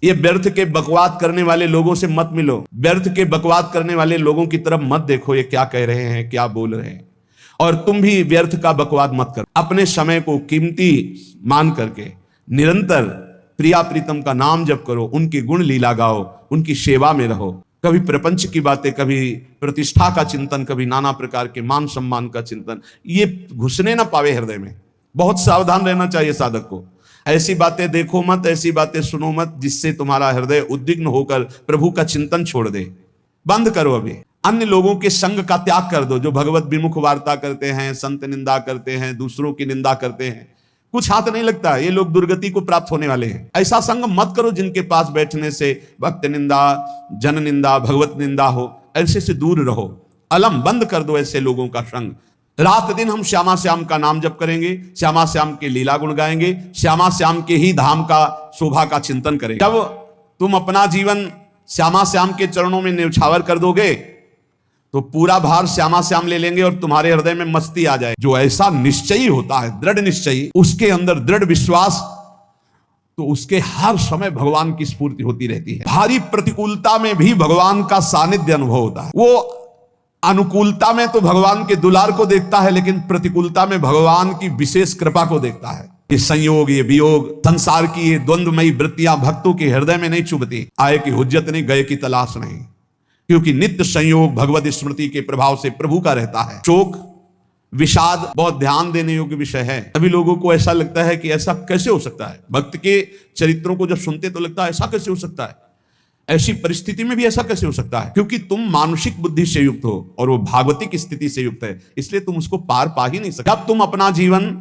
ये व्यर्थ के बकवाद करने वाले लोगों से मत मिलो, व्यर्थ के बकवाद करने वाले लोगों की तरफ मत देखो, ये क्या कह रहे हैं, क्या बोल रहे हैं। और तुम भी व्यर्थ का बकवाद मत करो। अपने समय को कीमती मान करके निरंतर प्रिया प्रीतम का नाम जप करो, उनकी गुण लीला गाओ, उनकी सेवा में रहो। कभी प्रपंच की बातें, कभी प्रतिष्ठा का चिंतन, कभी नाना प्रकार के मान सम्मान का चिंतन, ये घुसने ना पावे हृदय में। बहुत सावधान रहना चाहिए साधक को। ऐसी बातें देखो मत, ऐसी बातें सुनो मत जिससे तुम्हारा हृदय उद्विग्न होकर प्रभु का चिंतन छोड़ दे। बंद करो अभी। अन्य लोगों के संग का त्याग कर दो, जो भगवत विमुख वार्ता करते हैं, संत निंदा करते हैं, दूसरों की निंदा करते हैं। कुछ हाथ नहीं लगता, ये लोग दुर्गति को प्राप्त होने वाले हैं। ऐसा संग मत करो जिनके पास बैठने से भक्त निंदा, जन निंदा, भगवत निंदा हो। ऐसे से दूर रहो। अलम बंद कर दो ऐसे लोगों का संग। रात दिन हम श्यामा श्याम का नाम जप करेंगे, श्यामा श्याम के लीला गुण गाएंगे, श्यामा श्याम के ही धाम का शोभा का चिंतन करेंगे। जब तुम अपना जीवन श्यामा श्याम के चरणों में न्यौछावर कर दोगे तो पूरा भार श्यामा श्याम ले लेंगे और तुम्हारे हृदय में मस्ती आ जाए। जो ऐसा निश्चयी होता है, दृढ़ निश्चयी, उसके अंदर दृढ़ विश्वास, तो उसके हर समय भगवान की स्फूर्ति होती रहती है। भारी प्रतिकूलता में भी भगवान का सानिध्य अनुभव होता है। वो अनुकूलता में तो भगवान के दुलार को देखता है, लेकिन प्रतिकूलता में भगवान की विशेष कृपा को देखता है। ये संयोग, ये वियोग, संसार की ये द्वंद्वमयी वृत्तियां भक्तों के हृदय में नहीं चुभती। आए की हुज्जत नहीं, गए की तलाश नहीं, क्योंकि नित्य संयोग भगवत स्मृति के प्रभाव से प्रभु का रहता है। शोक विषाद बहुत ध्यान देने योग्य विषय है। सभी लोगों को ऐसा लगता है कि ऐसा कैसे हो सकता है। भक्त के चरित्रों को जब सुनते तो लगता है ऐसा कैसे हो सकता है, ऐसी परिस्थिति में भी ऐसा कैसे हो सकता है। क्योंकि तुम मानसिक बुद्धि से युक्त हो और वो भागवतिक स्थिति से युक्त है, इसलिए तुम उसको पार पा ही नहीं सकते। जब तुम अपना जीवन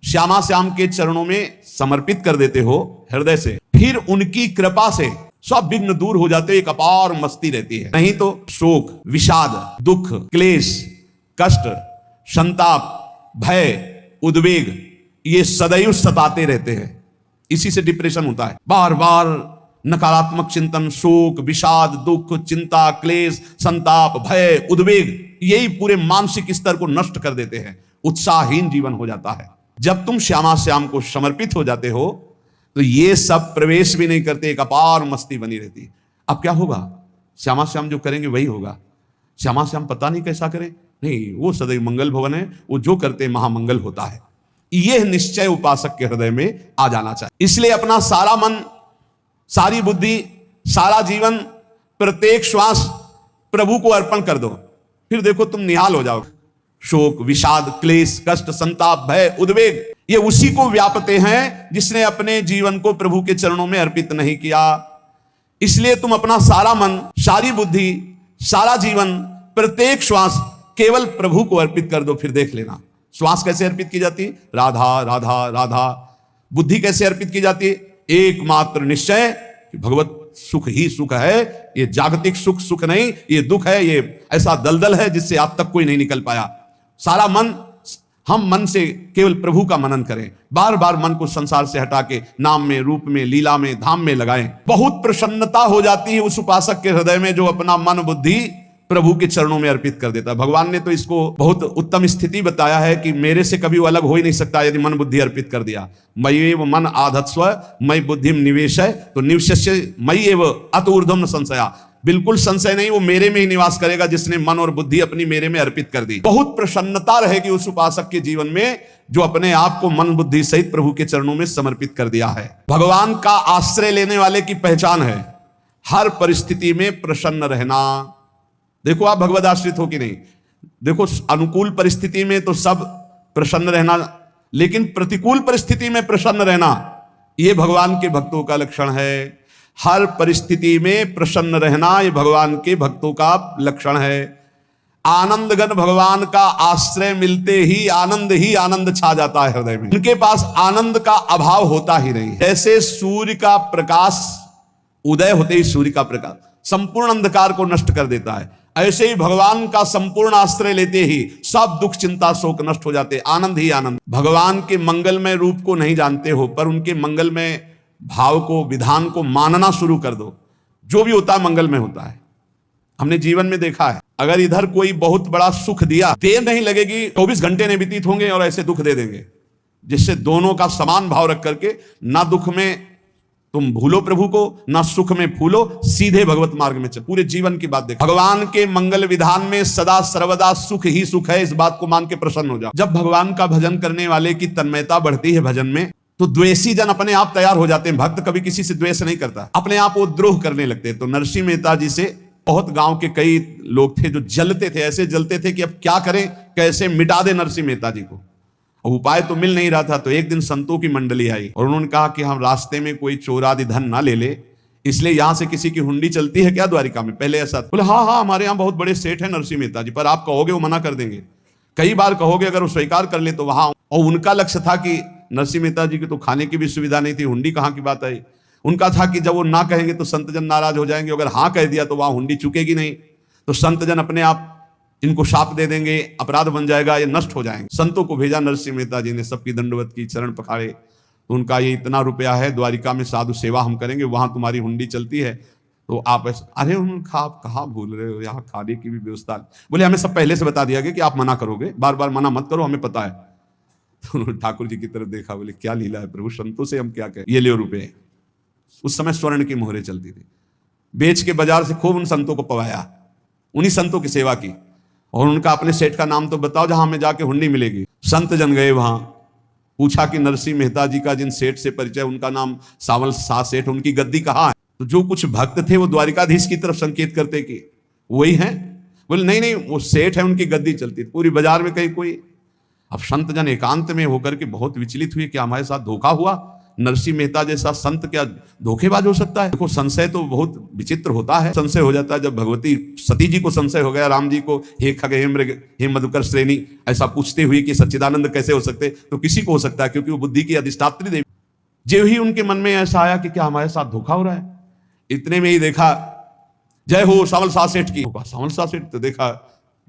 श्यामा श्याम के चरणों में समर्पित कर देते हो हृदय से, फिर उनकी कृपा से सब विघ्न दूर हो जाते, एक अपार मस्ती रहती है। नहीं तो शोक, विषाद, दुख, क्लेश, कष्ट, संताप, भय, उद्वेग, ये सदैव सताते रहते हैं। इसी से डिप्रेशन होता है। बार बार नकारात्मक चिंतन, शोक, विषाद, दुख, चिंता, क्लेश, संताप, भय, उद्वेग, यही पूरे मानसिक स्तर को नष्ट कर देते हैं। उत्साहहीन जीवन हो जाता है। जब तुम श्यामा श्याम को समर्पित हो जाते हो तो ये सब प्रवेश भी नहीं करते, एक अपार मस्ती बनी रहती है। अब क्या होगा? श्यामा श्याम जो करेंगे वही होगा। श्यामा श्याम पता नहीं कैसा करें, नहीं, वो सदैव मंगल भवन है, वो जो करते महामंगल होता है। यह निश्चय उपासक के हृदय में आ जाना चाहिए। इसलिए अपना सारा मन, सारी बुद्धि, सारा जीवन, प्रत्येक श्वास प्रभु को अर्पण कर दो। फिर देखो तुम निहाल हो जाओगे। शोक, विषाद, क्लेश, कष्ट, संताप, भय, उद्वेग, ये उसी को व्यापते हैं जिसने अपने जीवन को प्रभु के चरणों में अर्पित नहीं किया। इसलिए तुम अपना सारा मन, सारी बुद्धि, सारा जीवन, प्रत्येक श्वास केवल प्रभु को अर्पित कर दो। फिर देख लेना श्वास कैसे अर्पित की जाती है। राधा राधा राधा। बुद्धि कैसे अर्पित की जाती है। एकमात्र निश्चय कि भगवत सुख ही सुख है, ये जागतिक सुख सुख नहीं, ये दुख है, ये ऐसा दलदल है जिससे आज तक कोई नहीं निकल पाया। सारा मन, हम मन से केवल प्रभु का मनन करें। बार बार मन को संसार से हटा के नाम में, रूप में, लीला में, धाम में लगाएं। बहुत प्रसन्नता हो जाती है उस उपासक के हृदय में जो अपना मन बुद्धि प्रभु के चरणों में अर्पित कर देता है। भगवान ने तो इसको बहुत उत्तम स्थिति बताया है कि मेरे से कभी वो अलग हो ही नहीं सकता यदि मन बुद्धि अर्पित कर दिया। मयि एव मन आधत्स्व मयि बुद्धिम निवेशय तो निवश्य मयि एव अत ऊर्ध्वं न संशया। बिल्कुल संशय नहीं, वो मेरे में ही निवास करेगा जिसने मन और बुद्धि अपनी मेरे में अर्पित कर दी। बहुत प्रसन्नता रहेगी उस उपासक के जीवन में जो अपने आप को मन बुद्धि सहित प्रभु के चरणों में समर्पित कर दिया है। भगवान का आश्रय लेने वाले की पहचान है हर परिस्थिति में प्रसन्न रहना। देखो आप भगवद आश्रित हो कि नहीं। देखो अनुकूल परिस्थिति में तो सब प्रसन्न रहना, लेकिन प्रतिकूल परिस्थिति में प्रसन्न रहना यह भगवान के भक्तों का लक्षण है। हर परिस्थिति में प्रसन्न रहना ये भगवान के भक्तों का लक्षण है। आनंदगन भगवान का आश्रय मिलते ही आनंद छा जाता है हृदय में। उनके पास आनंद का अभाव होता ही नहीं। जैसे सूर्य का प्रकाश उदय होते ही सूर्य का प्रकाश संपूर्ण अंधकार को नष्ट कर देता है, ऐसे ही भगवान का संपूर्ण आश्रय लेते ही सब दुख चिंता शोक नष्ट हो जाते, आनंद ही आनंद। भगवान के मंगलमय रूप को नहीं जानते हो, पर उनके मंगलमय भाव को, विधान को मानना शुरू कर दो। जो भी होता है मंगल में होता है। हमने जीवन में देखा है, अगर इधर कोई बहुत बड़ा सुख दिया, देर नहीं लगेगी, 24 घंटे नहीं व्यतीत होंगे और ऐसे दुख दे देंगे, जिससे दोनों का समान भाव रख करके ना दुख में तुम भूलो प्रभु को, ना सुख में फूलो, सीधे भगवत मार्ग में चल। पूरे जीवन की बात देखो, भगवान के मंगल विधान में सदा सर्वदा सुख ही सुख है, इस बात को मान के प्रसन्न हो जाओ। जब भगवान का भजन करने वाले की तन्मयता बढ़ती है भजन में, तो द्वेषी जन अपने आप तैयार हो जाते हैं। भक्त कभी किसी से द्वेष नहीं करता, अपने आप वो द्रोह करने लगते हैं। तो नरसिंह मेहता जी से बहुत गांव के कई लोग थे जो जलते थे, ऐसे जलते थे कि अब क्या करें, कैसे मिटा दे नरसिंह मेहता जी को। उपाय तो मिल नहीं रहा था। तो एक दिन संतों की मंडली आई और उन्होंने कहा कि हम रास्ते में कोई चोर आदि धन ना ले ले, इसलिए यहां से किसी की हुंडी चलती है क्या द्वारिका में? पहले ऐसा बोले, हाँ हाँ हमारे यहाँ बहुत बड़े सेठ है नरसिंह मेहता जी, पर आप कहोगे वो मना कर देंगे। कई बार कहोगे, अगर वो स्वीकार कर ले तो वहां। और उनका लक्ष्य था कि नरसिंह मेहता जी की तो खाने की भी सुविधा नहीं थी, हुंडी कहाँ की बात आई। उनका था कि जब वो ना कहेंगे तो संत जन नाराज हो जाएंगे, अगर हाँ कह दिया तो वहां हुंडी चुकेगी नहीं, तो संत जन अपने आप इनको शाप दे देंगे, अपराध बन जाएगा, ये नष्ट हो जाएंगे। संतों को भेजा, नरसिंह मेहता जी ने सबकी दंडवत की, चरण पखाड़े। तो उनका ये इतना रुपया है, द्वारिका में साधु सेवा हम करेंगे, वहां तुम्हारी हुंडी चलती है, तो आप अरे उन्होंने आप कहाँ भूल रहे हो, यहाँ खाने की भी व्यवस्था। बोले हमें सब पहले से बता दिया गया कि आप मना करोगे, बार बार मना मत करो, हमें पता है। तो उन्होंने ठाकुर जी की तरफ देखा, बोले क्या लीला है प्रभु, संतों से हम क्या कहें, ये ले रुपये। उस समय स्वर्ण की मोहरें चलती थी, बेच के बाजार से खूब उन संतों को पवाया, उन्हीं संतों की सेवा की। और उनका अपने सेठ का नाम तो बताओ जहां हमें जाके हुंडी मिलेगी। संत जन गए वहां, पूछा कि नरसिंह मेहता जी का जिन सेठ से परिचय, उनका नाम सावल सा सेठ, उनकी गद्दी कहाँ है? तो जो कुछ भक्त थे वो द्वारिकाधीश की तरफ संकेत करते कि वही हैं। बोले नहीं नहीं वो सेठ है, उनकी गद्दी चलती। पूरी बाजार में कहीं कोई। अब संत जन एकांत में होकर के बहुत विचलित हुए कि हमारे साथ धोखा हुआ, नरसिंह मेहता जैसा संत क्या धोखेबाज हो सकता है? देखो संशय तो बहुत विचित्र होता है। संशय हो जाता है जब भगवती सती जी को संशय हो गया, राम जी को हे खग हे मृग हे मधुकर श्रेणी ऐसा पूछते हुए कि सच्चिदानंद कैसे हो सकते, तो किसी को हो सकता है क्योंकि वो बुद्धि की अधिष्ठात्री देवी। जो ही उनके मन में ऐसा आया कि क्या हमारे साथ धोखा हो रहा है, इतने में ही देखा जय हो सावल सा सेठ की। सावल सा सेठ तो देखा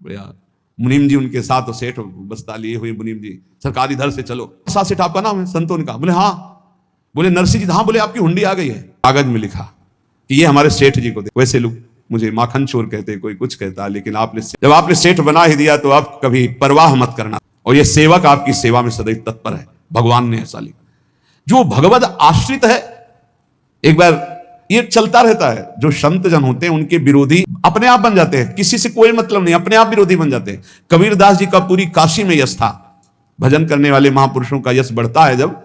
बढ़िया मुनीम जी उनके साथ, तो सेठ बस्ता लिए हुए मुनीम जी, सरकार इधर से चलो। सा सेठ आपका नाम है? संतों ने कहा। बोले हाँ। बोले नरसिंह जी? हाँ। बोले आपकी हुंडी आ गई है। कागज में लिखा कि ये हमारे सेठ जी को दे। वैसे लोग मुझे माखन चोर कहते, कोई कुछ कहता, लेकिन आपने जब आपने सेठ बना ही दिया तो आप कभी परवाह मत करना, और ये सेवक आपकी सेवा में सदैव तत्पर है। भगवान ने ऐसा लिखा। जो भगवद आश्रित है, एक बार ये चलता रहता है, जो संत जन होते हैं उनके विरोधी अपने आप बन जाते हैं, किसी से कोई मतलब नहीं, अपने आप विरोधी बन जाते हैं। कबीरदास जी का पूरी काशी में यश था। भजन करने वाले महापुरुषों का यश बढ़ता है जब,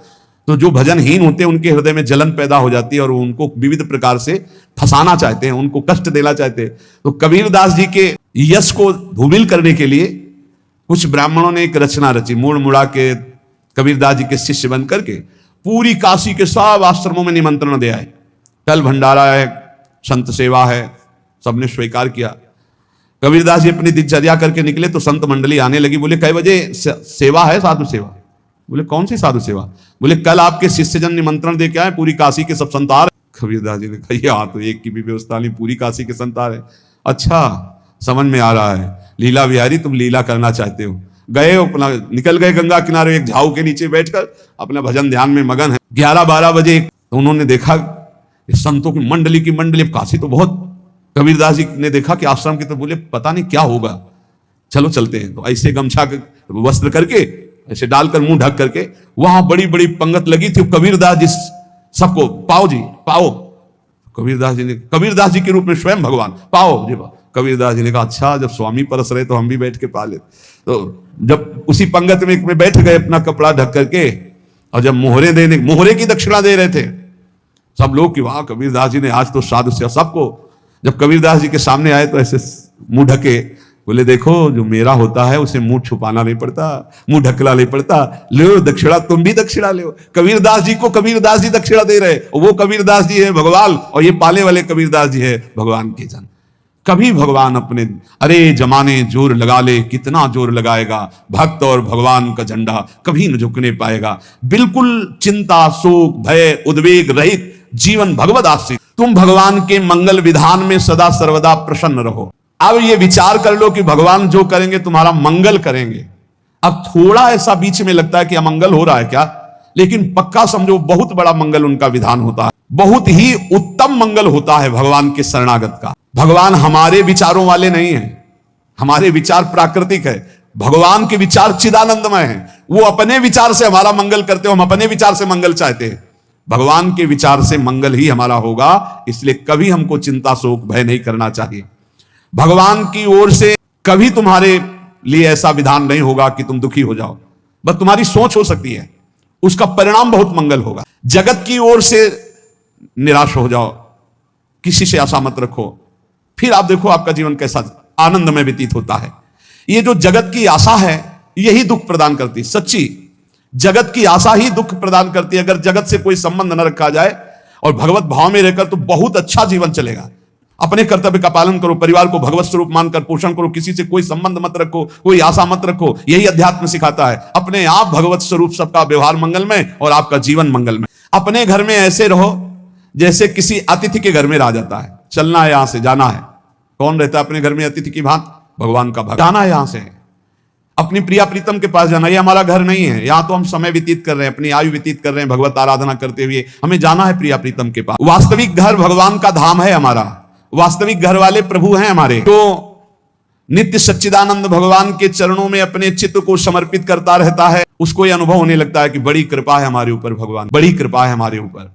तो जो भजनहीन होते हैं उनके हृदय में जलन पैदा हो जाती है और उनको विविध प्रकार से फंसाना चाहते हैं, उनको कष्ट देना चाहते हैं। तो कबीरदास जी के यश को धूमिल करने के लिए कुछ ब्राह्मणों ने एक रचना रची, मुड़ मुड़ा के कबीरदास जी के शिष्य बन करके पूरी काशी के सब आश्रमों में निमंत्रण दे आए। कल भंडारा है, संत सेवा है, सबने स्वीकार किया। कबीरदास जी अपनी दिनचर्या करके निकले तो संत मंडली आने लगी। बोले कै बजे सेवा है? साधु सेवा। बोले कौन सी साधु सेवा? बोले कल आपके शिष्यजन निमंत्रण दे के आए, पूरी काशी के सब संत आ रहे। कबीरदास जी ने कहा हाँ तो एक की भी व्यवस्था नहीं, पूरी काशी के संत आ रहे। अच्छा समझ में आ रहा है, लीला बिहारी तुम लीला करना चाहते हो। गए अपना निकल गए गंगा किनारे, एक झाऊ के नीचे बैठकर अपना भजन ध्यान में मगन है। 11-12 बजे तो उन्होंने देखा संतों की मंडली काशी तो बहुत। कबीरदास जी ने देखा कि आश्रम की, तो बोले पता नहीं क्या होगा, चलो चलते हैं। तो ऐसे गमछा वस्त्र करके ऐसे डालकर मुंह ढक करके, वहां बड़ी बड़ी पंगत लगी थी। कबीरदास जी सबको पाओ जी पाओ। कबीरदास जी के रूप में स्वयं भगवान पाओ जी पाओ। कबीरदास जी ने कहा अच्छा जब स्वामी परस रहे तो हम भी बैठ के पा ले। तो जब उसी पंगत में बैठ गए अपना कपड़ा ढक करके, और जब मोहरे की दक्षिणा दे रहे थे सब लोग कि वाह कबीरदास जी ने आज तो साधु से सबको। जब कबीरदास जी के सामने आए तो ऐसे मुंह ढके, बोले देखो जो मेरा होता है उसे मुंह छुपाना नहीं पड़ता, मुंह ढकना नहीं पड़ता। लो दक्षिणा, तुम भी दक्षिणा लो। कबीरदास जी को कबीरदास जी दक्षिणा दे रहे, वो कबीरदास जी है भगवान, और ये पाले वाले कबीरदास जी है भगवान के जन। कभी भगवान अपने अरे जमाने जोर लगा ले, कितना जोर लगाएगा, भक्त और भगवान का झंडा कभी न झुकने पाएगा। बिल्कुल चिंता शोक भय उद्वेग रहित जीवन भगवद आश्रित। तुम भगवान के मंगल विधान में सदा सर्वदा प्रसन्न रहो। अब ये विचार कर लो कि भगवान जो करेंगे तुम्हारा मंगल करेंगे। अब थोड़ा ऐसा बीच में लगता है कि अमंगल हो रहा है क्या, लेकिन पक्का समझो बहुत बड़ा मंगल उनका विधान होता है, बहुत ही उत्तम मंगल होता है भगवान के शरणागत का। भगवान हमारे विचारों वाले नहीं है, हमारे विचार प्राकृतिक है, भगवान के विचार चिदानंदमय है। वो अपने विचार से हमारा मंगल करते हो, हम अपने विचार से मंगल चाहते हैं। भगवान के विचार से मंगल ही हमारा होगा। इसलिए कभी हमको चिंता शोक भय नहीं करना चाहिए। भगवान की ओर से कभी तुम्हारे लिए ऐसा विधान नहीं होगा कि तुम दुखी हो जाओ, बस तुम्हारी सोच हो सकती है, उसका परिणाम बहुत मंगल होगा। जगत की ओर से निराश हो जाओ, किसी से आशा मत रखो, फिर आप देखो आपका जीवन कैसा आनंद में व्यतीत होता है। ये जो जगत की आशा है यही दुख प्रदान करती है। सच्ची जगत की आशा ही दुख प्रदान करती है। अगर जगत से कोई संबंध न रखा जाए और भगवत भाव में रहकर तो बहुत अच्छा जीवन चलेगा। अपने कर्तव्य का पालन करो, परिवार को भगवत स्वरूप मानकर पोषण करो, किसी से कोई संबंध मत रखो, कोई आशा मत रखो। यही अध्यात्म सिखाता है। अपने आप भगवत स्वरूप, सबका व्यवहार मंगलमय और आपका जीवन मंगलमय। अपने घर में ऐसे रहो जैसे किसी अतिथि के घर में रह जाता है। चलना है, यहां से जाना है। कौन रहता है अपने घर में अतिथि की भांति? भगवान का भक्त। जाना है यहां से, अपनी प्रिया प्रीतम के पास जाना। ये हमारा घर नहीं है, यहां तो हम समय व्यतीत कर रहे हैं, अपनी आयु व्यतीत कर रहे हैं भगवत आराधना करते हुए। हमें जाना है प्रिया प्रीतम के पास। वास्तविक घर भगवान का धाम है हमारा, वास्तविक घर वाले प्रभु हैं हमारे। तो नित्य सच्चिदानंद भगवान के चरणों में अपने चित्त को समर्पित करता रहता है, उसको यह अनुभव होने लगता है कि बड़ी कृपा है हमारे ऊपर, भगवान बड़ी कृपा है हमारे ऊपर।